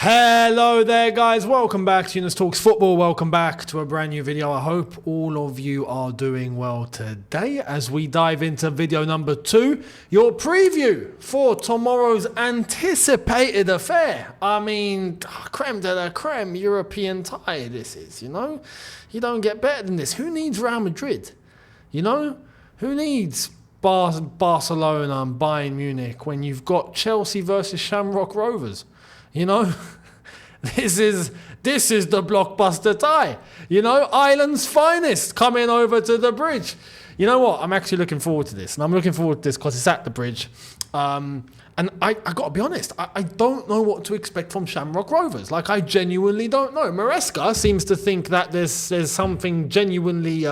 Hello there guys, welcome back to Younes Talks Football, welcome back to a brand new video. I hope all of you are doing well today as we dive into video number 2, your preview for tomorrow's anticipated affair. I mean, creme de la creme European tie this is, you know? You don't get better than this. Who needs Real Madrid? You know? Who needs Barcelona and Bayern Munich when you've got Chelsea versus Shamrock Rovers? You know, this is the blockbuster tie. You know, Ireland's finest coming over to the bridge. You know what? I'm actually looking forward to this. And I'm looking forward to this because it's at the bridge. And I got to be honest, I don't know what to expect from Shamrock Rovers. Like, I genuinely don't know. Maresca seems to think that there's something genuinely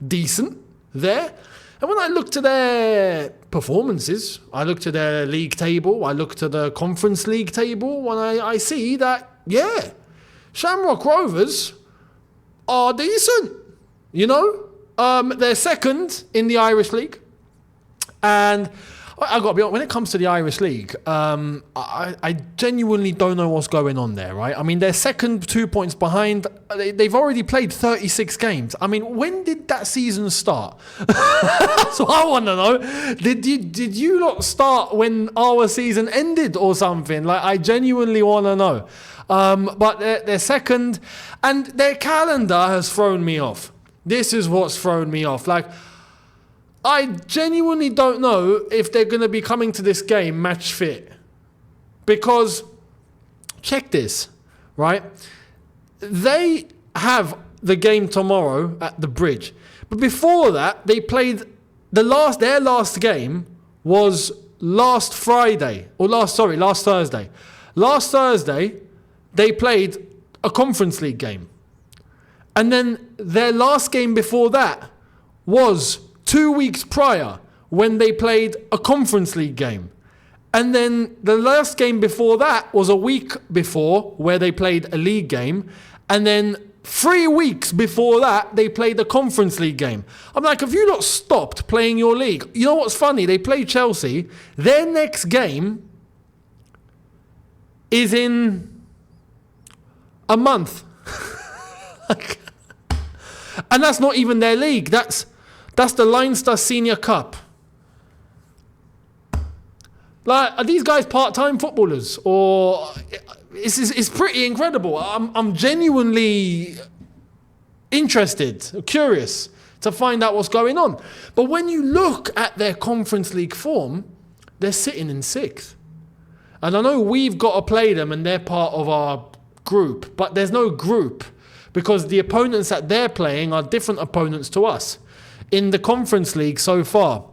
decent there. And when I look to their performances, I look to their league table, I look to the Conference League table, when I see that, yeah, Shamrock Rovers are decent, you know? They're second in the Irish League. And I got to be honest, when it comes to the Irish League, I genuinely don't know what's going on there, right? I mean, they're second, 2 points behind. They've already played 36 games. I mean, when did that season start? So I want to know, did you lot start when our season ended or something? Like, I genuinely want to know. But they're second, and their calendar has thrown me off. This is what's thrown me off. Like, I genuinely don't know if they're going to be coming to this game match fit. Because, check this, right? They have the game tomorrow at the bridge. But before that, they played their last game was last Thursday. Last Thursday, they played a Conference League game. And then their last game before that was 2 weeks prior when they played a Conference League game. And then the last game before that was a week before where they played a league game. And then 3 weeks before that, they played a Conference League game. I'm like, have you not stopped playing your league? You know what's funny? They play Chelsea. Their next game is in a month. And that's not even their league. That's the Leinster Senior Cup. Like, are these guys part-time footballers? Or it's pretty incredible. I'm genuinely interested, curious to find out what's going on. But when you look at their Conference League form, they're sitting in 6th. And I know we've got to play them and they're part of our group, but there's no group because the opponents that they're playing are different opponents to us. In the Conference League so far,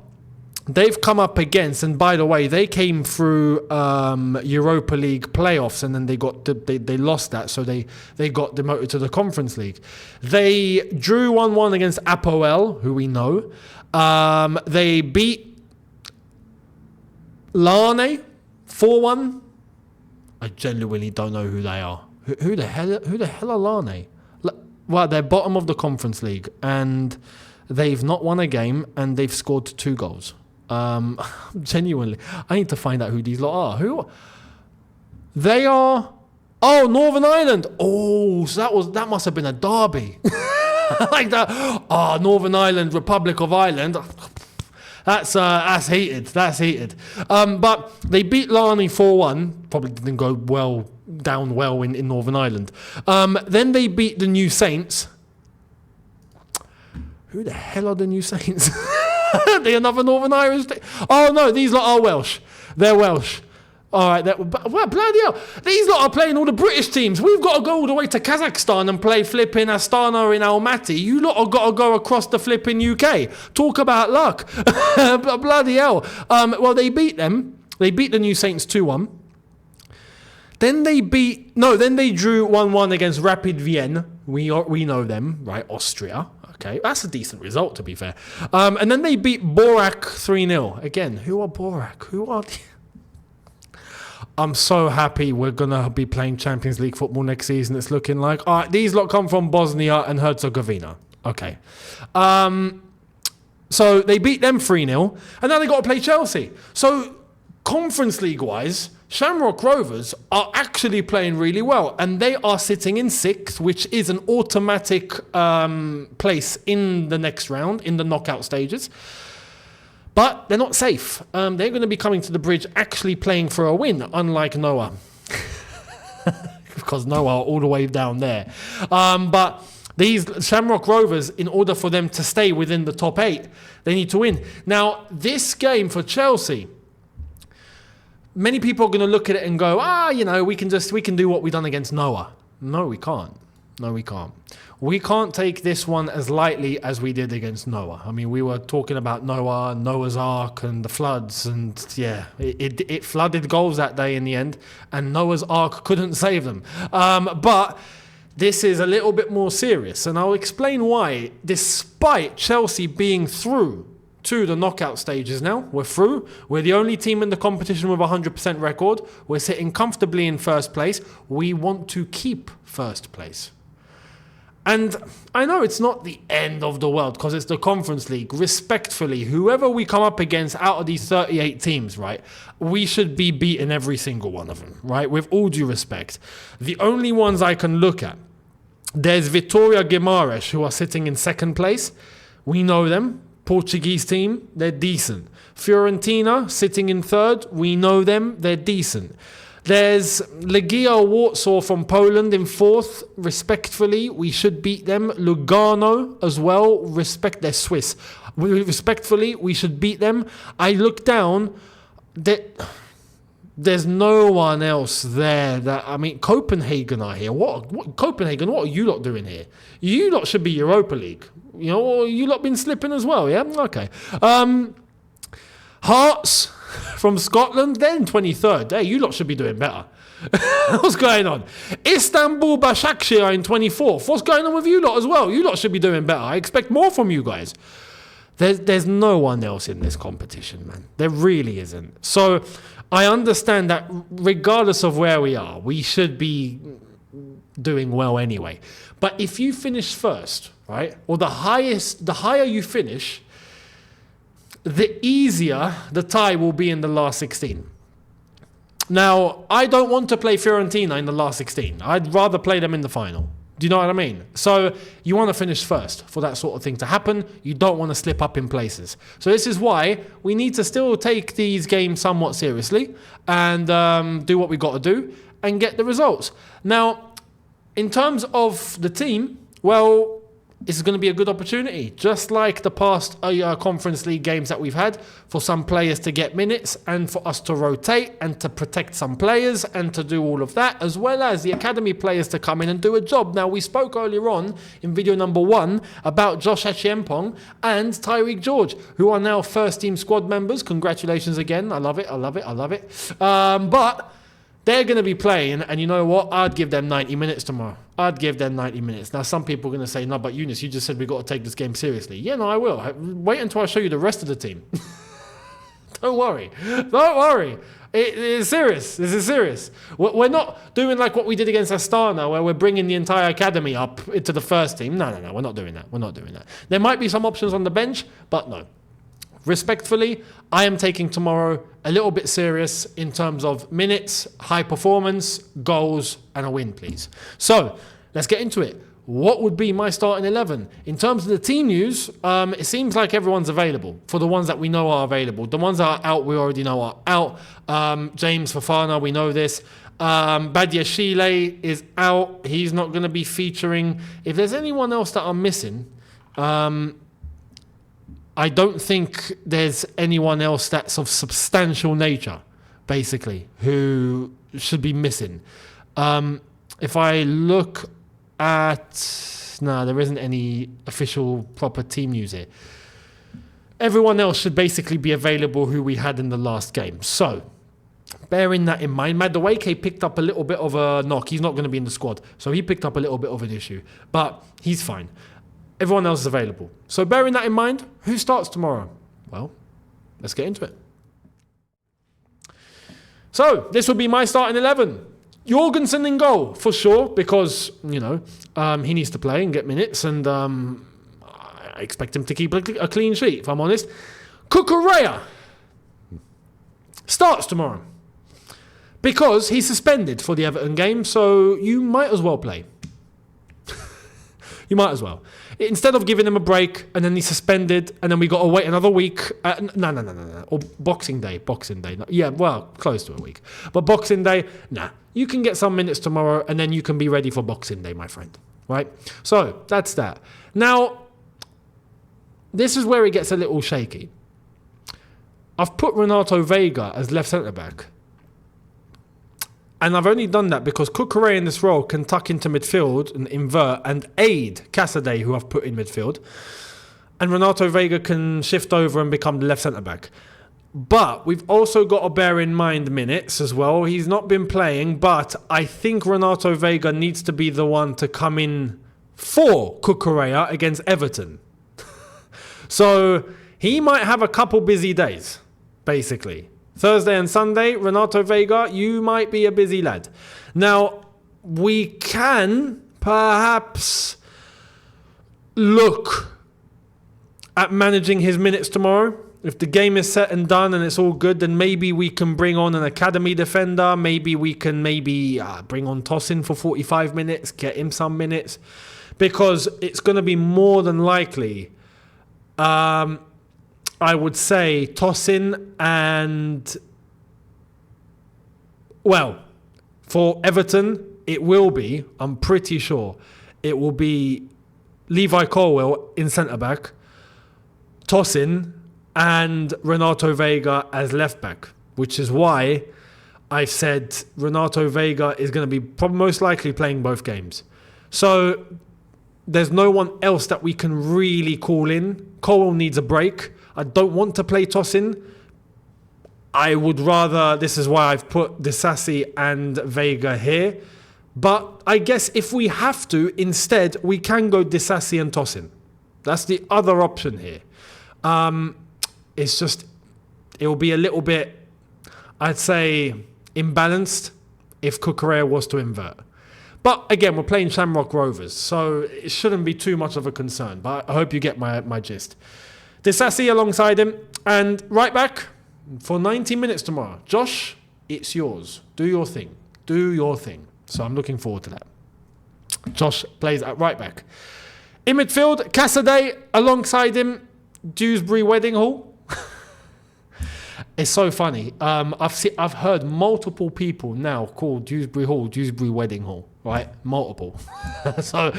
they've come up against, and by the way, they came through Europa League playoffs, and then they lost that, so they got demoted to the Conference League. They drew 1-1 against Apoel, who we know. They beat Larne 4-1. I genuinely don't know who they are. Who the hell are Larne? Well, they're bottom of the Conference League, and they've not won a game, and they've scored 2 goals. Genuinely, I need to find out who these lot are. Who? They are. Oh, Northern Ireland. Oh, so that must have been a derby. Like that. Oh, Northern Ireland, Republic of Ireland. That's heated. That's heated. But they beat Larne 4-1. Probably didn't go down well in Northern Ireland. Then they beat the New Saints. Who the hell are the New Saints? They're another Northern Irish. Oh no, these lot are Welsh. They're Welsh. All right, well, bloody hell. These lot are playing all the British teams. We've got to go all the way to Kazakhstan and play flipping Astana in Almaty. You lot have got to go across the flipping UK. Talk about luck. Bloody hell. Well, they beat them. They beat the New Saints 2-1. Then they drew 1-1 against Rapid Vienna. We know them, right? Austria. Okay, that's a decent result, to be fair. And then they beat Borac 3-0. Again, who are Borac? Who are... I'm so happy we're going to be playing Champions League football next season, it's looking like. All right, these lot come from Bosnia and Herzegovina. Okay. So they beat them 3-0, and now they got to play Chelsea. So Conference League-wise, Shamrock Rovers are actually playing really well, and they are sitting in 6th, which is an automatic place in the next round, in the knockout stages. But they're not safe. They're going to be coming to the bridge actually playing for a win, unlike Noah. Because Noah are all the way down there. But these Shamrock Rovers, in order for them to stay within the top 8, they need to win. Now, this game for Chelsea, many people are going to look at it and go, we can do what we've done against Noah. No, we can't. We can't take this one as lightly as we did against Noah. I mean, we were talking about Noah, Noah's Ark, and the floods, and yeah, it flooded goals that day in the end, and Noah's Ark couldn't save them. But this is a little bit more serious, and I'll explain why. Despite Chelsea being through to the knockout stages now, we're through. We're the only team in the competition with a 100% record. We're sitting comfortably in first place. We want to keep first place. And I know it's not the end of the world because it's the Conference League. Respectfully, whoever we come up against out of these 38 teams, right, we should be beating every single one of them, right, with all due respect. The only ones I can look at, there's Vitória Guimarães, who are sitting in 2nd place. We know them. Portuguese team, they're decent. Fiorentina, sitting in 3rd. We know them. They're decent. There's Legia Warsaw from Poland in 4th. Respectfully, we should beat them. Lugano as well. They're Swiss. Respectfully, we should beat them. I look down. There's no one else there. Copenhagen are here. Copenhagen, what are you lot doing here? You lot should be Europa League. Or you lot been slipping as well, yeah? Okay. Hearts from Scotland, they're in 23rd. Hey, you lot should be doing better. What's going on? Istanbul Başakşehir in 24th. What's going on with you lot as well? You lot should be doing better. I expect more from you guys. There's no one else in this competition, man. There really isn't. So I understand that regardless of where we are, we should be doing well anyway. But if you finish first, right, or the higher you finish, the easier the tie will be in the last 16. Now, I don't want to play Fiorentina in the last 16. I'd rather play them in the final. Do you know what I mean? So you want to finish first for that sort of thing to happen. You don't want to slip up in places. So this is why we need to still take these games somewhat seriously and do what we got to do and get the results. Now, in terms of the team, well, this is going to be a good opportunity, just like the past Conference League games that we've had, for some players to get minutes and for us to rotate and to protect some players and to do all of that, as well as the academy players to come in and do a job. Now, we spoke earlier on in video number 1 about Josh Acheampong and Tyreek George, who are now first-team squad members. Congratulations again. I love it. But they're going to be playing, and you know what? I'd give them 90 minutes tomorrow. I'd give them 90 minutes. Now, some people are going to say, no, but Younes, you just said we've got to take this game seriously. Yeah, no, I will. Wait until I show you the rest of the team. Don't worry. It is serious. This is serious. We're not doing like what we did against Astana, where we're bringing the entire academy up into the first team. No, we're not doing that. There might be some options on the bench, but no. Respectfully, I am taking tomorrow a little bit serious in terms of minutes, high performance, goals, and a win, please. So, let's get into it. What would be my starting 11? In terms of the team news, it seems like everyone's available. For the ones that we know are available. The ones that are out, we already know are out. James Fofana, we know this. Badiashile is out. He's not going to be featuring. If there's anyone else that I'm missing, I don't think there's anyone else that's of substantial nature, basically, who should be missing. If I look at... No, there isn't any official proper team news here. Everyone else should basically be available who we had in the last game. So, bearing that in mind, Madueke picked up a little bit of a knock. He's not going to be in the squad. So he picked up a little bit of an issue. But he's fine. Everyone else is available. So bearing that in mind, who starts tomorrow? Well, let's get into it. So this will be my starting 11. Jorgensen in goal, for sure, because, he needs to play and get minutes, and I expect him to keep a clean sheet, if I'm honest. Cucurella starts tomorrow. Because he's suspended for the Everton game, so you might as well play. You might as well. Instead of giving him a break and then he's suspended and then we got to wait another week. No. Or Boxing Day. Yeah, well, close to a week. But Boxing Day, nah. You can get some minutes tomorrow and then you can be ready for Boxing Day, my friend. Right? So, that's that. Now, this is where it gets a little shaky. I've put Renato Vega as left centre-back. And I've only done that because Cucurella in this role can tuck into midfield and invert and aid Casaday, who I've put in midfield. And Renato Vega can shift over and become the left centre-back. But we've also got to bear in mind minutes as well. He's not been playing, but I think Renato Vega needs to be the one to come in for Cucurella against Everton. So he might have a couple busy days, basically. Thursday and Sunday, Renato Vega, you might be a busy lad. Now, we can perhaps look at managing his minutes tomorrow. If the game is set and done and it's all good, then maybe we can bring on an academy defender. Maybe we can bring on Tosin for 45 minutes, get him some minutes. Because it's going to be more than likely... I would say Tosin and, well, for Everton, it will be, I'm pretty sure, it will be Levi Colwill in centre-back, Tosin and Renato Vega as left-back, which is why I've said Renato Vega is going to be most likely playing both games. So there's no one else that we can really call in. Colwill needs a break. I don't want to play Tosin. I would rather, this is why I've put Disasi and Vega here. But I guess if we have to, instead, we can go Disasi and Tosin. That's the other option here. It's just, it will be a little bit, I'd say, imbalanced if Cucurella was to invert. But again, we're playing Shamrock Rovers, so it shouldn't be too much of a concern. But I hope you get my gist. Disasi alongside him, and right back for 90 minutes tomorrow. Josh, it's yours. Do your thing. Do your thing. So I'm looking forward to that. Josh plays at right back. In midfield, Casaday alongside him, Dewsbury Wedding Hall. It's so funny. I've heard multiple people now call Dewsbury Hall Dewsbury Wedding Hall. Right, multiple. So,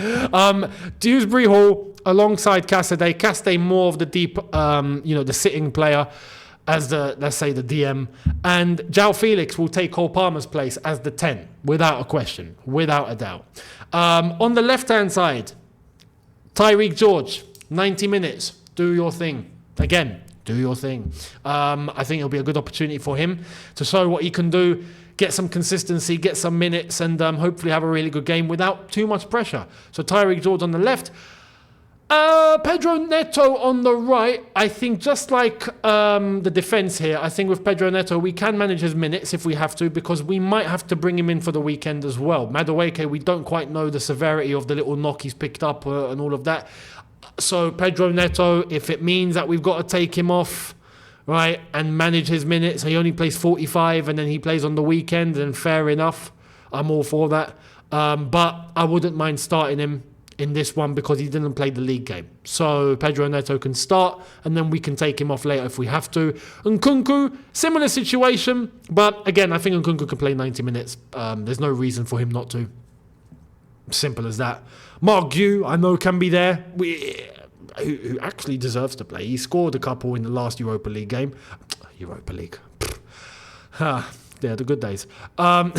Dewsbury Hall alongside Casaday. Casaday more of the deep, the sitting player as the, let's say, the DM. And João Felix will take Cole Palmer's place as the 10, without a question, without a doubt. On the left-hand side, Tyreek George, 90 minutes. Do your thing. Again, do your thing. I think it'll be a good opportunity for him to show what he can do. Get some consistency, get some minutes, and hopefully have a really good game without too much pressure. So Tyreek George on the left. Pedro Neto on the right. I think just like the defence here, I think with Pedro Neto, we can manage his minutes if we have to, because we might have to bring him in for the weekend as well. Madueke, we don't quite know the severity of the little knock he's picked up and all of that. So Pedro Neto, if it means that we've got to take him off, right, and manage his minutes. He only plays 45 and then he plays on the weekend, and fair enough. I'm all for that. But I wouldn't mind starting him in this one because he didn't play the league game. So Pedro Neto can start and then we can take him off later if we have to. Nkunku, similar situation. But again, I think Nkunku can play 90 minutes. There's no reason for him not to. Simple as that. Mark Gu, I know, can be there. Who actually deserves to play. He scored a couple in the last Europa League game. Europa League. Yeah, the good days. In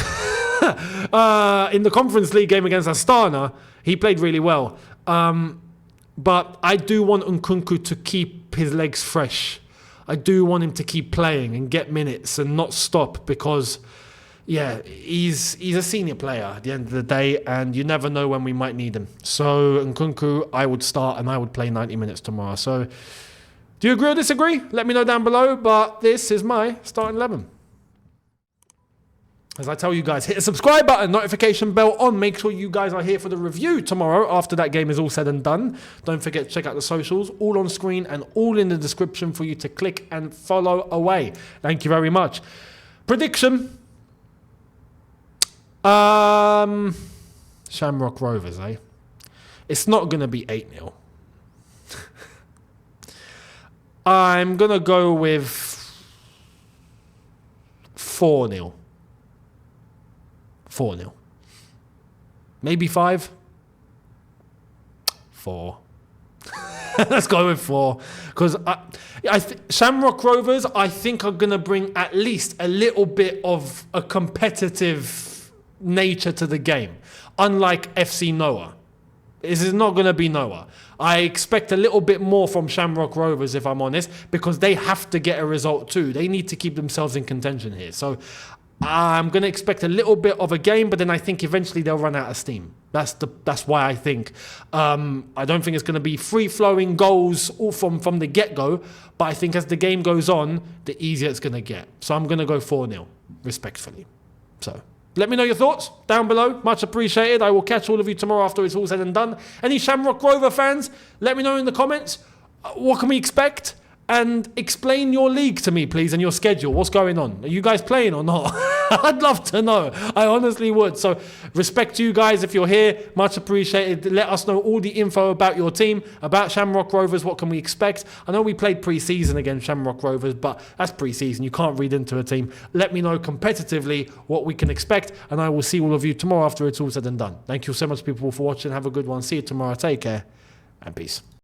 the Conference League game against Astana, he played really well. But I do want Nkunku to keep his legs fresh. I do want him to keep playing and get minutes and not stop because... yeah, he's a senior player at the end of the day, and you never know when we might need him. So Nkunku, I would start and I would play 90 minutes tomorrow. So do you agree or disagree? Let me know down below, but this is my starting 11. As I tell you guys, hit the subscribe button, notification bell on. Make sure you guys are here for the review tomorrow after that game is all said and done. Don't forget to check out the socials, all on screen and all in the description for you to click and follow away. Thank you very much. Prediction. Shamrock Rovers, eh? It's not going to be 8-0. I'm going to go with 4-0. 4-0. Maybe 5? 4. Let's go with 4. Because Shamrock Rovers, I think, are going to bring at least a little bit of a competitive nature to the game. Unlike FC Noah. This is not going to be Noah. I expect a little bit more from Shamrock Rovers, if I'm honest, because they have to get a result too. They need to keep themselves in contention here. So I'm going to expect a little bit of a game, but then I think eventually they'll run out of steam. That's why I think. I don't think it's going to be free-flowing goals all from the get-go, but I think as the game goes on, the easier it's going to get. So I'm going to go 4-0, respectfully. So let me know your thoughts down below. Much appreciated. I will catch all of you tomorrow after it's all said and done. Any Shamrock Rover fans, let me know in the comments. What can we expect? And explain your league to me, please, and your schedule. What's going on? Are you guys playing or not? I'd love to know. I honestly would. So respect to you guys if you're here. Much appreciated. Let us know all the info about your team, about Shamrock Rovers. What can we expect? I know we played pre-season against Shamrock Rovers, but that's pre-season. You can't read into a team. Let me know competitively what we can expect, and I will see all of you tomorrow after it's all said and done. Thank you so much, people, for watching. Have a good one. See you tomorrow. Take care, and peace.